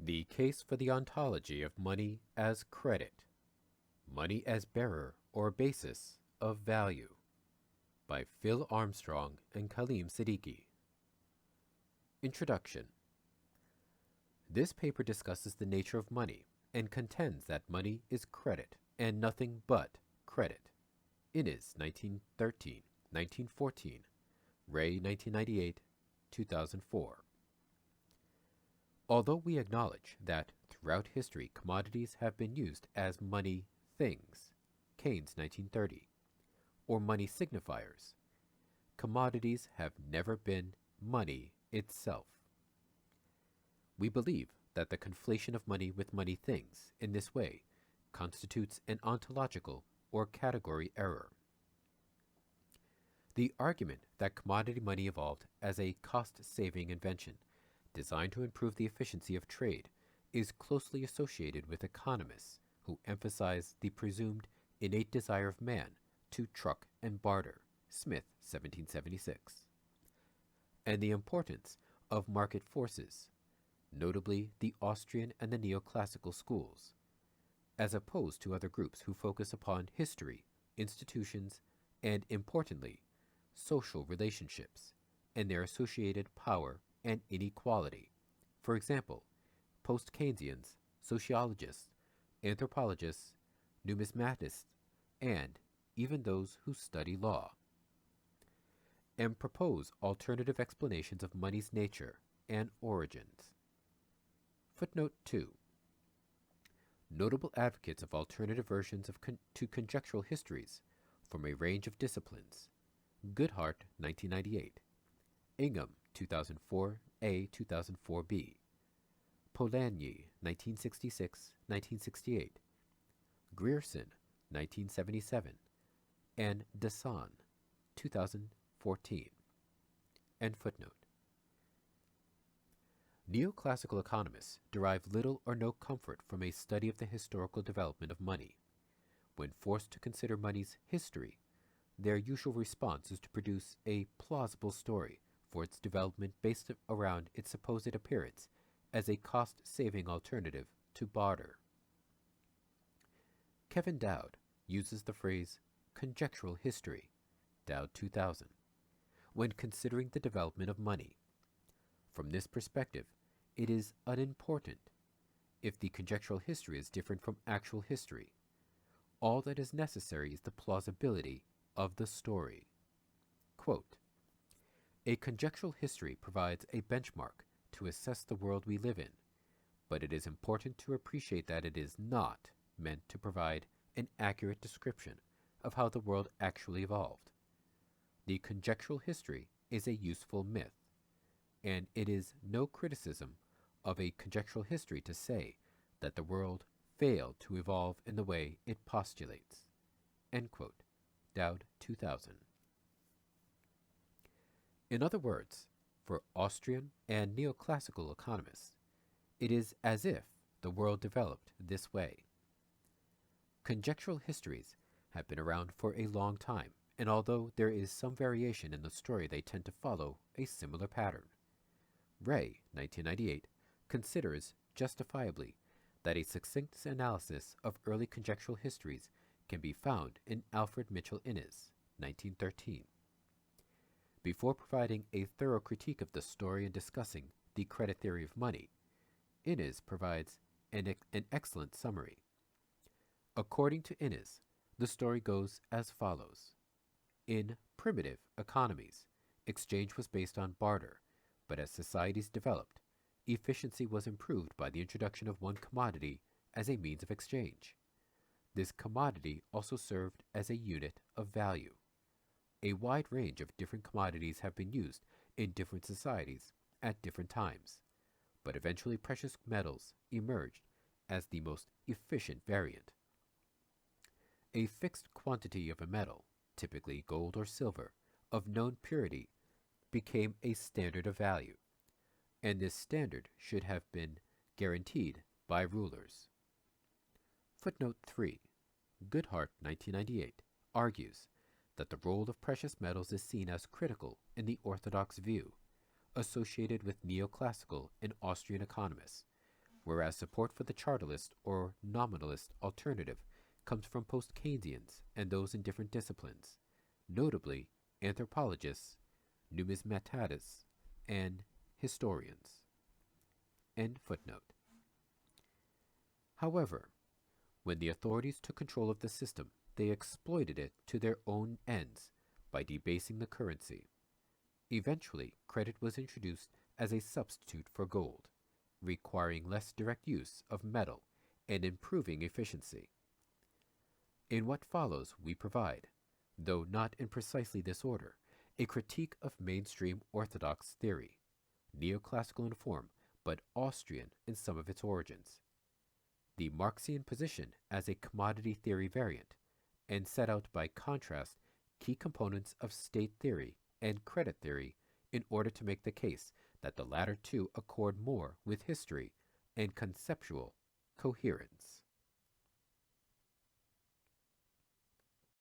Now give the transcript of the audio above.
The case for the ontology of money as credit, money as bearer or basis of value, by Phil Armstrong and Kalim Siddiqui. Introduction. This paper discusses the nature of money and contends that money is credit and nothing but credit. Innes, 1913, 1914, Ray, 1998, 2004. Although we acknowledge that throughout history commodities have been used as money things, Keynes, 1930, or money signifiers, commodities have never been money itself. We believe that the conflation of money with money things in this way constitutes an ontological or category error. The argument that commodity money evolved as a cost-saving invention designed to improve the efficiency of trade is closely associated with economists who emphasize the presumed innate desire of man to truck and barter, Smith, 1776, and the importance of market forces, notably the Austrian and the neoclassical schools, as opposed to other groups who focus upon history, institutions, and, importantly, social relationships and their associated power and inequality. For example, post-Keynesians, sociologists, anthropologists, numismatists, and even those who study law, and propose alternative explanations of money's nature and origins. Footnote 2. Notable advocates of alternative versions to conjectural histories from a range of disciplines: Goodhart, 1998, Ingham, 2004a, 2004b, Polanyi, 1966-1968, Grierson, 1977, and Desan, 2014. End footnote. Neoclassical economists derive little or no comfort from a study of the historical development of money. When forced to consider money's history, their usual response is to produce a plausible story for its development based around its supposed appearance as a cost-saving alternative to barter. Kevin Dowd uses the phrase conjectural history, Dowd 2000, when considering the development of money. From this perspective, it is unimportant if the conjectural history is different from actual history. All that is necessary is the plausibility of the story. Quote, "A conjectural history provides a benchmark to assess the world we live in, but it is important to appreciate that it is not meant to provide an accurate description of how the world actually evolved. The conjectural history is a useful myth, and it is no criticism of a conjectural history to say that the world failed to evolve in the way it postulates." End quote. Dowd 2000. In other words, for Austrian and neoclassical economists, it is as if the world developed this way. Conjectural histories have been around for a long time, and although there is some variation in the story, they tend to follow a similar pattern. Ray, 1998, considers, justifiably, that a succinct analysis of early conjectural histories can be found in Alfred Mitchell Innes, 1913. Before providing a thorough critique of the story and discussing the credit theory of money, Innes provides an excellent summary. According to Innes, the story goes as follows. In primitive economies, exchange was based on barter, but as societies developed, efficiency was improved by the introduction of one commodity as a means of exchange. This commodity also served as a unit of value. A wide range of different commodities have been used in different societies at different times, but eventually precious metals emerged as the most efficient variant. A fixed quantity of a metal, typically gold or silver, of known purity, became a standard of value, and this standard should have been guaranteed by rulers. Footnote 3. Goodhart, 1998, argues that the role of precious metals is seen as critical in the orthodox view, associated with neoclassical and Austrian economists, whereas support for the chartalist or nominalist alternative comes from post-Keynesians and those in different disciplines, notably anthropologists, numismatists, and historians. End footnote. However, when the authorities took control of the system, they exploited it to their own ends by debasing the currency. Eventually, credit was introduced as a substitute for gold, requiring less direct use of metal and improving efficiency. In what follows, we provide, though not in precisely this order, a critique of mainstream orthodox theory, neoclassical in form but Austrian in some of its origins, the Marxian position as a commodity theory variant, and set out by contrast key components of state theory and credit theory in order to make the case that the latter two accord more with history and conceptual coherence.